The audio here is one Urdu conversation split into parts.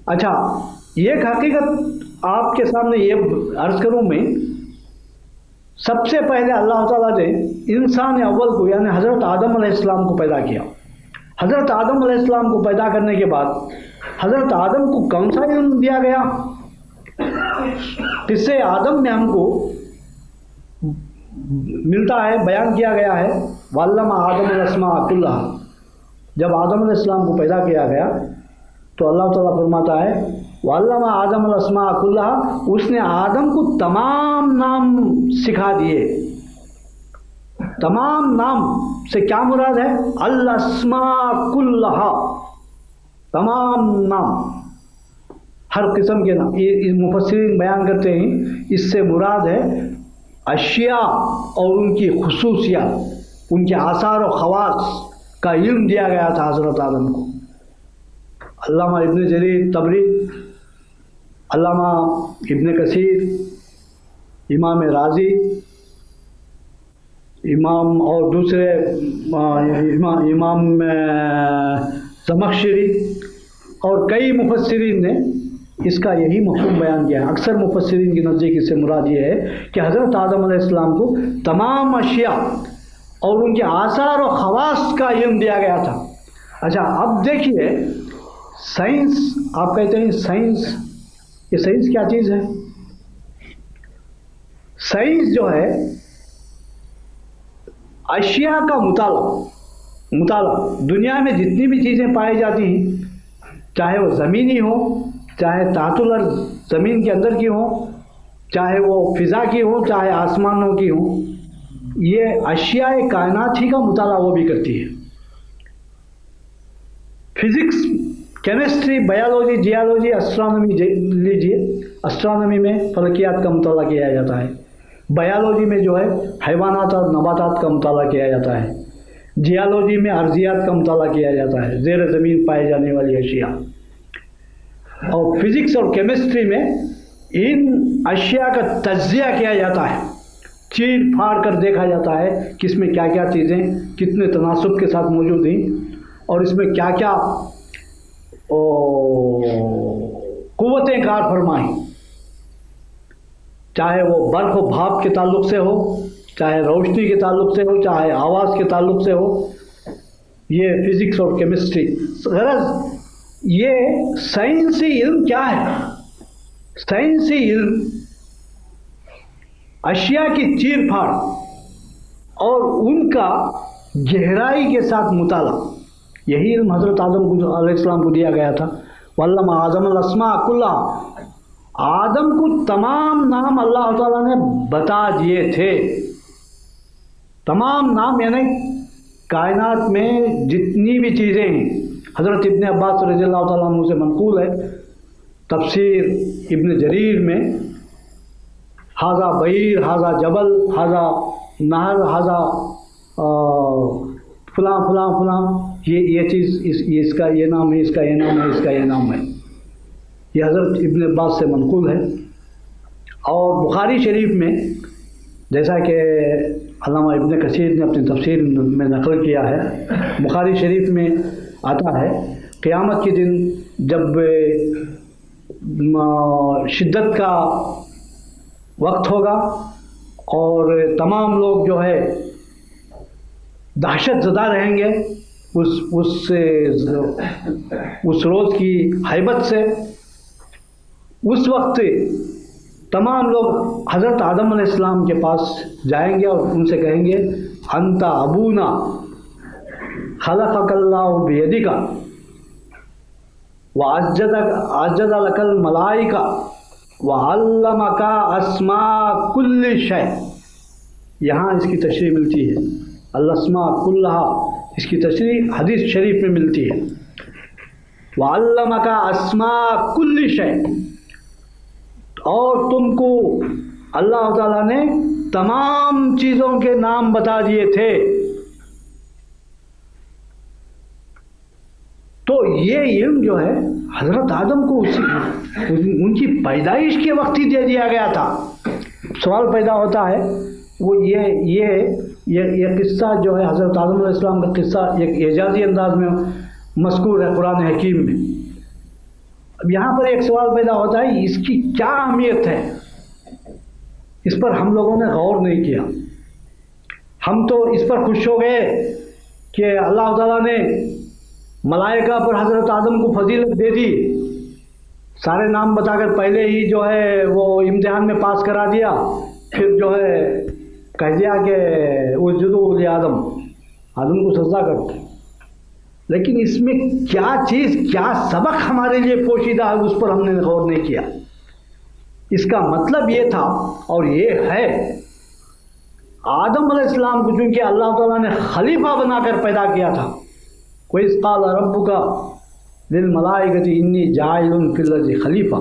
اچھا، ایک حقیقت آپ کے سامنے یہ عرض کروں میں، سب سے پہلے اللہ تعالیٰ نے انسان اول کو یعنی حضرت آدم علیہ السلام کو پیدا کیا۔ حضرت آدم علیہ السلام کو پیدا کرنے کے بعد حضرت آدم کو کون سا علم دیا گیا؟ قصے آدم میں ہم کو ملتا ہے، بیان کیا گیا ہے، وَعَلَّمَ آدَمَ الْأَسْمَاءَ كُلَّهَا۔ جب آدم علیہ السلام کو پیدا کیا گیا تو اللہ تعالیٰ فرماتا ہے وَعَلَّمَ آدَمَ الْأَسْمَاءَ كُلَّهَا، اس نے آدم کو تمام نام سکھا دیے۔ تمام نام سے کیا مراد ہے؟ الاسماء کلھا، تمام نام، ہر قسم کے نام۔ یہ مفسرین بیان کرتے ہیں اس سے مراد ہے اشیاء اور ان کی خصوصیات، ان کے آثار و خواص کا علم دیا گیا تھا حضرت آدم کو۔ علامہ ابن جریر طبری، علامہ ابن کثیر، امام رازی، امام اور دوسرے امام زمخشری اور کئی مفسرین نے اس کا یہی مفہوم بیان کیا ہے۔ اکثر مفسرین کی نزدیک اس سے مراد یہ ہے کہ حضرت آدم علیہ السلام کو تمام اشیاء اور ان کے آثار و خواص کا علم دیا گیا تھا۔ اچھا، اب دیکھیے سائنس، آپ کہتے ہیں سائنس، یہ سائنس کیا چیز ہے؟ سائنس جو ہے اشیاء کا مطالعہ، دنیا میں جتنی بھی چیزیں پائی جاتی ہیں، چاہے وہ زمینی ہو، چاہے تحت الارض زمین کے اندر کی ہو، چاہے وہ فضا کی ہو، چاہے آسمانوں کی ہو، یہ اشیاء کائنات ہی کا مطالعہ وہ بھی کرتی ہے۔ Physics, chemistry, biology, geology, astronomy لیجیے، اسٹرانومی میں فلکیات کا مطالعہ کیا جاتا ہے۔ بایولوجی میں جو ہے حیوانات اور نباتات کا مطالعہ کیا جاتا ہے۔ جیولوجی میں ارضیات کا مطالعہ کیا جاتا ہے، زیر زمین پائے جانے والی اشیاء۔ اور فزکس اور کیمسٹری میں ان اشیاء کا تجزیہ کیا جاتا ہے، چیر پھاڑ کر دیکھا جاتا ہے کہ اس میں کیا کیا چیزیں کتنے تناسب کے ساتھ موجود ہیں اور اس میں کیا کیا قوتیں کار فرمائیں، چاہے وہ برق و بھاپ کے تعلق سے ہو، چاہے روشنی کے تعلق سے ہو، چاہے آواز کے تعلق سے ہو۔ یہ فزکس اور کیمسٹری۔ غرض یہ سائنسی علم کیا ہے؟ سائنسی علم اشیاء کی چیر پھاڑ اور ان کا گہرائی کے ساتھ مطالعہ، یہی علم حضرت آدم علیہ السلام کو دیا گیا تھا۔ وَعَلَّمَ آدَمَ الْأَسْمَاءَ كُلَّهَا، آدم کو تمام نام اللہ تعالیٰ نے بتا دیے تھے۔ تمام نام یعنی کائنات میں جتنی بھی چیزیں ہیں۔ حضرت ابن عباس رضی اللہ تعالیٰ عنہ سے منقول ہے تفسیر ابن جریر میں، ھذا بعیر، ھذا جبل، ھذا نہر، ھذا فلاں فلاں فلاں، یہ چیز اس کا یہ نام ہے، اس کا یہ نام ہے، اس کا یہ نام ہے۔ یہ حضرت ابن عباس سے منقول ہے۔ اور بخاری شریف میں جیسا کہ علامہ ابن کثیر نے اپنی تفسیر میں نقل کیا ہے، بخاری شریف میں آتا ہے قیامت کے دن جب شدت کا وقت ہوگا اور تمام لوگ جو ہے دہشت زدہ رہیں گے اس روز کی ہیبت سے، اس وقت تمام لوگ حضرت آدم علیہ السلام کے پاس جائیں گے اور ان سے کہیں گے انت ابونا خلقک اللہ بیدک وعجد لک الملائکہ وعلمک اسماء کل شیء۔ یہاں اس کی تشریح ملتی ہے، الاسماء کلھا، اس کی تشریح حدیث شریف میں ملتی ہے، وعلمک اسماء کل شیء، اور تم کو اللہ تعالیٰ نے تمام چیزوں کے نام بتا دیے تھے۔ تو یہ علم جو ہے حضرت آدم کو ان کی پیدائش کے وقت ہی دے دیا گیا تھا۔ سوال پیدا ہوتا ہے وہ یہ قصہ جو ہے حضرت آدم علیہ السلام کا قصہ ایک اعجازی انداز میں مذکور ہے قرآن حکیم میں، اب یہاں پر ایک سوال پیدا ہوتا ہے، اس کی کیا اہمیت ہے؟ اس پر ہم لوگوں نے غور نہیں کیا. ہم تو اس پر خوش ہو گئے کہ اللہ تعالیٰ نے ملائکہ پر حضرت آدم کو فضیلت دے دی، سارے نام بتا کر پہلے ہی جو ہے وہ امتحان میں پاس کرا دیا، پھر جو ہے کہہ دیا کہ اسجدوا لآدم، آدم کو سجدہ کرو. لیکن اس میں کیا چیز، کیا سبق ہمارے لیے پوشیدہ ہے، اس پر ہم نے غور نہیں کیا. اس کا مطلب یہ تھا اور یہ ہے، آدم علیہ السلام کو چونکہ اللہ تعالیٰ نے خلیفہ بنا کر پیدا کیا تھا، وَإِذْ قَالَ رَبُّكَ لِلْمَلَائِكَةِ إِنِّي جَاعِلٌ فِي الْأَرْضِ خلیفہ.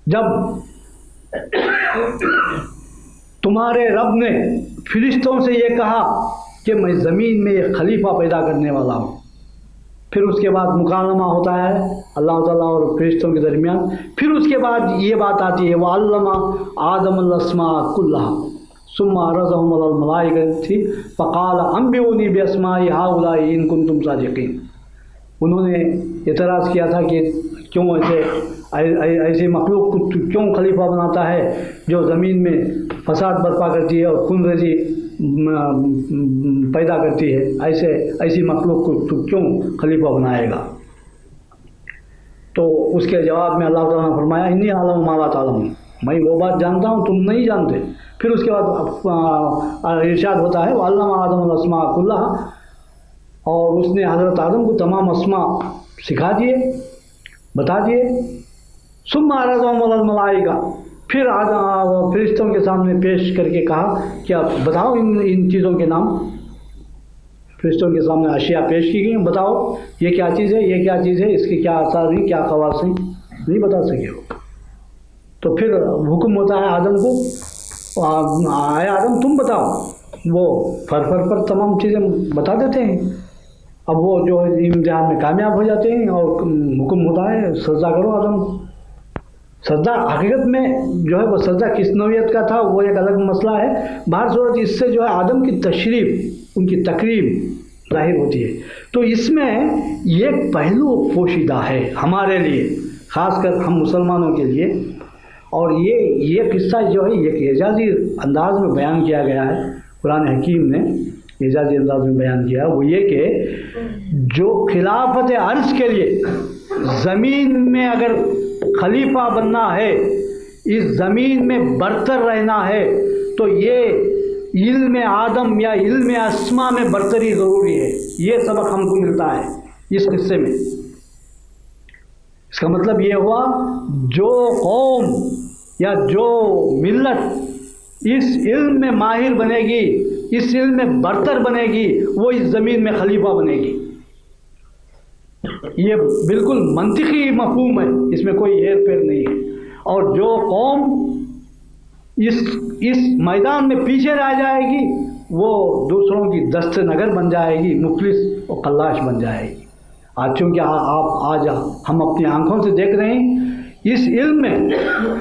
جب تمہارے رب نے فرشتوں سے یہ کہا کہ میں زمین میں ایک خلیفہ پیدا کرنے والا ہوں، پھر اس کے بعد مکالمہ ہوتا ہے اللہ تعالیٰ اور فرشتوں کے درمیان. پھر اس کے بعد یہ بات آتی ہے وَعَلَّمَ آدَمَ الْأَسْمَاءَ كُلَّهَا ثُمَّ عَرَضَهُمْ عَلَى الْمَلَائِكَةِ فَقَالَ أَنبِئُونِي بِأَسْمَاءِ هَؤُلَاءِ إِن كُنتُمْ صَادِقِينَ. انہوں نے اعتراض کیا تھا کہ کیوں ایسے مخلوق کو کیوں خلیفہ بناتا ہے جو زمین میں فساد برپا کرتی ہے اور خون ریزی پیدا کرتی ہے، ایسی مخلوق کو تو کیوں خلیفہ بنائے گا؟ تو اس کے جواب میں اللہ تعالیٰ نے فرمایا انی عالم ما لا تعلمون، میں وہ بات جانتا ہوں تم نہیں جانتے. پھر اس کے بعد ارشاد ہوتا ہے وَعَلَّمَ آدَمَ الْأَسْمَاءَ كُلَّهَا، اور اس نے حضرت آدم کو تمام اسماء سکھا دیے، بتا دیے. ثُمَّ عَرَضَهُمْ عَلَى الْمَلَائِكَةِ، پھر فرشتوں کے سامنے پیش کر کے کہا کہ آپ بتاؤ ان چیزوں کے نام. فرشتوں کے سامنے اشیاء پیش کی گئی، بتاؤ یہ کیا چیز ہے، یہ کیا چیز ہے، اس کے کیا آثار ہیں، کیا خواص ہیں، نہیں بتا سکے وہ. تو پھر حکم ہوتا ہے آدم کو، آئے آدم تم بتاؤ. وہ فر پر تمام چیزیں بتا دیتے ہیں. اب وہ جو امتحان میں کامیاب ہو جاتے ہیں اور حکم ہوتا ہے سجدہ کرو آدم. سجدہ حقیقت میں جو ہے وہ سجدہ کس نوعیت کا تھا وہ ایک الگ مسئلہ ہے. بہر صورت اس سے جو ہے آدم کی تشریف، ان کی تکریم ظاہر ہوتی ہے. تو اس میں یہ پہلو پوشیدہ ہے ہمارے لیے، خاص کر ہم مسلمانوں کے لیے. اور یہ قصہ جو ہے یہ اعجازی انداز میں بیان کیا گیا ہے، قرآن حکیم نے اعجازی انداز میں بیان کیا. وہ یہ کہ جو خلافت عرش کے لیے زمین میں اگر خلیفہ بننا ہے، اس زمین میں برتر رہنا ہے، تو یہ علم آدم یا علم اسماء میں برتری ضروری ہے. یہ سبق ہم کو ملتا ہے اس قصے میں. اس کا مطلب یہ ہوا جو قوم یا جو ملت اس علم میں ماہر بنے گی، اس علم میں برتر بنے گی، وہ اس زمین میں خلیفہ بنے گی. یہ بالکل منطقی مفہوم ہے، اس میں کوئی ہیر پھیر نہیں ہے. اور جو قوم اس میدان میں پیچھے رہ جائے گی وہ دوسروں کی دست نگر بن جائے گی، مفلس اور قلاش بن جائے گی. آج چونکہ آج ہم اپنی آنکھوں سے دیکھ رہے ہیں اس علم میں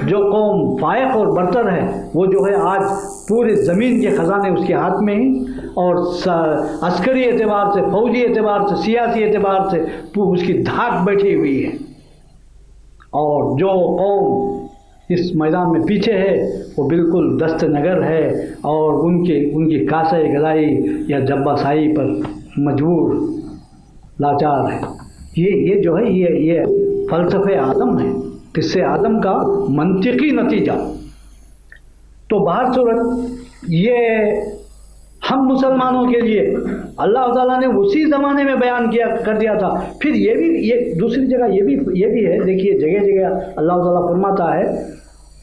جو قوم فائق اور برتر ہے وہ جو ہے آج پورے زمین کے خزانے اس کے ہاتھ میں ہیں، اور عسکری اعتبار سے، فوجی اعتبار سے، سیاسی اعتبار سے اس کی دھاک بیٹھی ہوئی ہے. اور جو قوم اس میدان میں پیچھے ہے وہ بالکل دست نگر ہے اور ان کی کاسہ گدائی یا جبہ سائی پر مجبور لاچار ہے. یہ جو ہے یہ فلسفہ آدم ہے، قصے آدم کا منطقی نتیجہ. تو بہر صورت یہ ہم مسلمانوں کے لیے اللہ تعالیٰ نے اسی زمانے میں بیان کر دیا تھا. پھر یہ دوسری جگہ یہ بھی ہے، دیکھیے جگہ جگہ اللہ تعالیٰ فرماتا ہے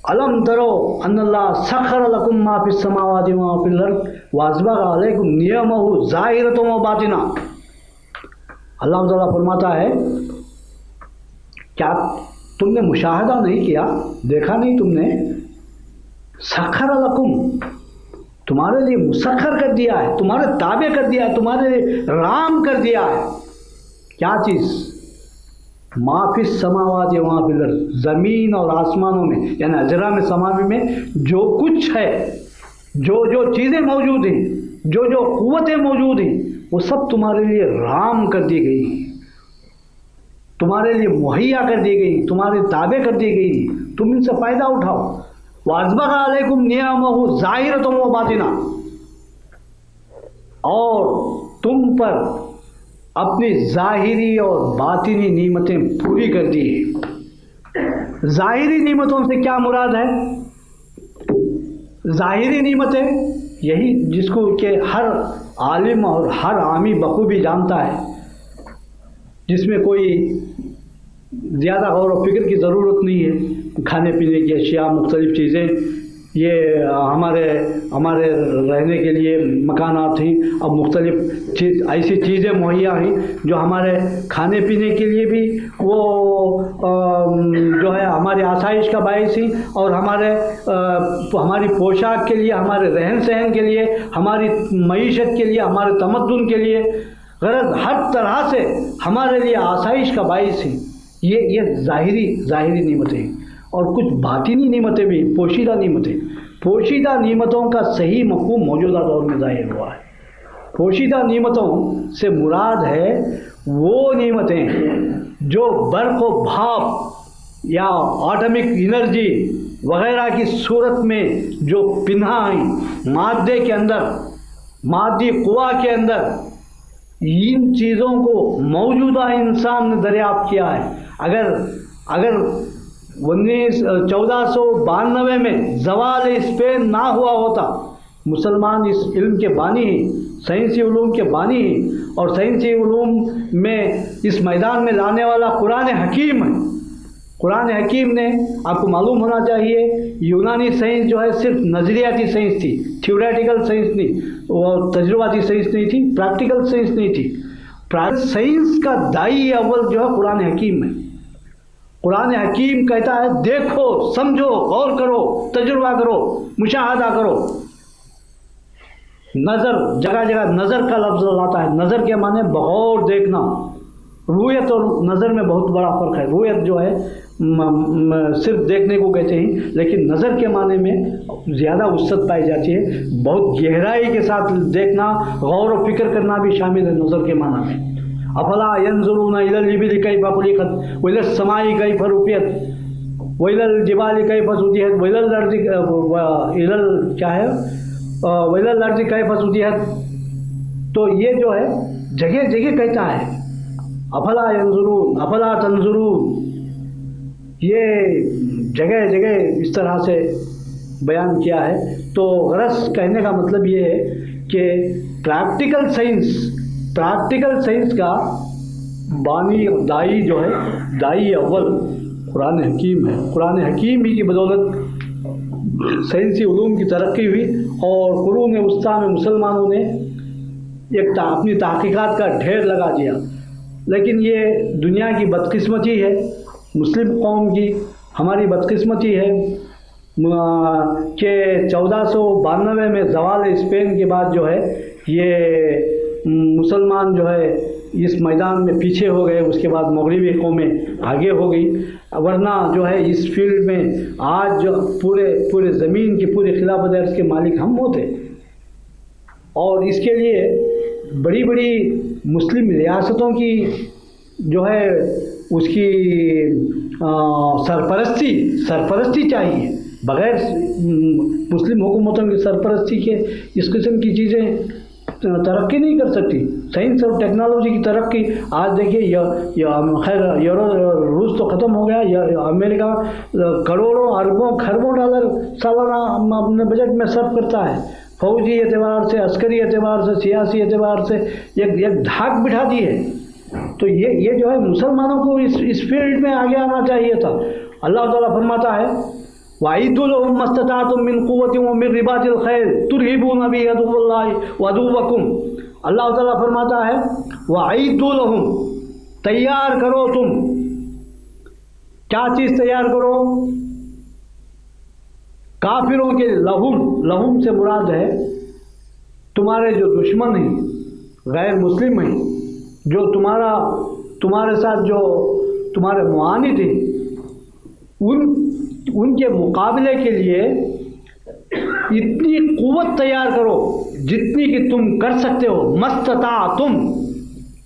الم ترو ان اللہ سخر لکم ما فی السماوات و ما فی الارض واسبغ علیکم نعمہ ظاہرۃ و باطنہ. اللہ تعالیٰ فرماتا ہے کیا تم نے مشاہدہ نہیں کیا، دیکھا نہیں تم نے؟ سخر لکم، تمہارے لیے مسخر کر دیا ہے، تمہارے تابع کر دیا ہے، تمہارے لیے رام کر دیا ہے. کیا چیز؟ ما فی السماوات و ما فی الارض، زمین اور آسمانوں میں یعنی اجرام سماوی میں جو کچھ ہے، جو چیزیں موجود ہیں، جو قوتیں موجود ہیں، وہ سب تمہارے لیے رام کر دی گئی ہیں. تمہارے لیے مہیا کر دی گئی، تمہارے تابع کر دی گئی، تم ان سے فائدہ اٹھاؤ. وَأَسْبَغَ عَلَيْكُمْ نِعَمَهُ ظَاهِرَةً وَبَاطِنَةً، اور تم پر اپنی ظاہری اور باطنی نعمتیں پوری کر دی ہیں. ظاہری نعمتوں سے کیا مراد ہے؟ ظاہری نعمتیں یہی جس کو کہ ہر عالم اور ہر عامی بخوبی جانتا ہے، جس میں کوئی زیادہ غور و فکر کی ضرورت نہیں ہے. کھانے پینے کی اشیاء، مختلف چیزیں، یہ ہمارے رہنے کے لیے مکانات ہیں. اب مختلف ایسی چیزیں مہیا ہیں جو ہمارے کھانے پینے کے لیے بھی وہ جو ہے ہماری آسائش کا باعث ہیں، اور ہماری پوشاک کے لیے، ہمارے رہن سہن کے لیے، ہماری معیشت کے لیے، ہمارے تمدن کے لیے، غرض ہر طرح سے ہمارے لیے آسائش کا باعث ہیں. یہ ظاہری نعمتیں ہیں. اور کچھ باطنی نعمتیں بھی، پوشیدہ نعمتیں. پوشیدہ نعمتوں کا صحیح مفہوم موجودہ دور میں ظاہر ہوا ہے. پوشیدہ نعمتوں سے مراد ہے وہ نعمتیں جو برق و بھاپ یا ایٹمک انرجی وغیرہ کی صورت میں جو پنہا ہیں مادے کے اندر، مادی قوا کے اندر. ان چیزوں کو موجودہ انسان نے دریافت کیا ہے. اگر 1492 میں زوال اسپین نہ ہوا ہوتا، مسلمان اس علم کے بانی ہیں، سائنسی علوم کے بانی ہیں، اور سائنسی علوم میں اس میدان میں لانے والا قرآن حکیم ہے. قرآن حکیم نے، آپ کو معلوم ہونا چاہیے، یونانی سائنس جو ہے صرف نظریاتی سائنس تھی، تھیوریٹیکل سائنس نہیں، وہ تجرباتی سائنس نہیں تھی، پریکٹیکل سائنس نہیں تھی. سائنس کا دائی اول جو ہے قرآن حکیم ہے. قرآن حکیم کہتا ہے دیکھو، سمجھو، غور کرو، تجربہ کرو، مشاہدہ کرو. نظر، جگہ جگہ نظر کا لفظ لاتا ہے. نظر کے معنی بغور دیکھنا. رویت اور نظر میں بہت بڑا فرق ہے. رویت جو ہے صرف دیکھنے کو کہتے ہیں، لیکن نظر کے معنی میں زیادہ وسعت پائی جاتی ہے. بہت گہرائی کے ساتھ دیکھنا، غور و فکر کرنا بھی شامل ہے نظر کے معنی میں. افلا ينظرون الى الابل كيف خلقت والى السماء كيف رفعت والى الجبال كيف سطحت والى الارض والى الارض كيف سطحت. تو یہ جو ہے جگہ جگہ کہتا ہے افلا ينظرون، افلا تنظرون. یہ جگہ جگہ اس طرح سے بیان کیا ہے. تو غرض کہنے کا مطلب یہ ہے کہ پریکٹیکل سائنس کا بانی دائی جو ہے، دائی اول قرآن حکیم ہے. قرآن حکیم ہی کی بدولت سائنسی علوم کی ترقی ہوئی، اور قرون وسطیٰ میں مسلمانوں نے اپنی تحقیقات کا ڈھیر لگا دیا. لیکن یہ دنیا کی بدقسمتی ہے، مسلم قوم کی ہماری بدقسمتی ہے کہ 1492 میں زوال اسپین کے بعد جو ہے یہ مسلمان جو ہے اس میدان میں پیچھے ہو گئے. اس کے بعد مغربی قومیں آگے ہو گئی. ورنہ جو ہے اس فیلڈ میں آج جو پورے زمین کی پورے خلافت ارض کے مالک ہم ہوتے. اور اس کے لیے بڑی بڑی مسلم ریاستوں کی جو ہے اس کی سرپرستی چاہیے. بغیر مسلم حکومتوں کی سرپرستی کے اس قسم کی چیزیں ترقی نہیں کر سکتی. سائنس اور ٹیکنالوجی کی ترقی آج دیکھیے، خیر روس تو ختم ہو گیا، امریکہ کروڑوں اربوں خربوں ڈالر سالانہ اپنے بجٹ میں صرف کرتا ہے. فوجی اعتبار سے، عسکری اعتبار سے، سیاسی اعتبار سے ایک دھاک بٹھا دی ہے. تو یہ جو ہے مسلمانوں کو اس فیلڈ میں آگے آنا چاہیے تھا. اللہ تعالیٰ فرماتا ہے وَأَعِدُّوا لَهُم مَّا اسْتَطَعْتُم مِّن قُوَّةٍ وَمِن رِّبَاطِ الْخَيْلِ تُرْهِبُونَ بِهِ عَدُوَّ اللَّهِ وَعَدُوَّكُمْ. اللہ تعالیٰ فرماتا ہے وَأَعِدُّوا لَهُم، تیار کرو تم. کیا چیز تیار کرو؟ کافروں کے لہم سے مراد ہے تمہارے جو دشمن ہیں، غیر مسلم ہیں، جو تمہارے ساتھ جو تمہارے معاند ہیں، ان کے مقابلے کے لیے اتنی قوت تیار کرو جتنی کہ تم کر سکتے ہو. مستطاعتم،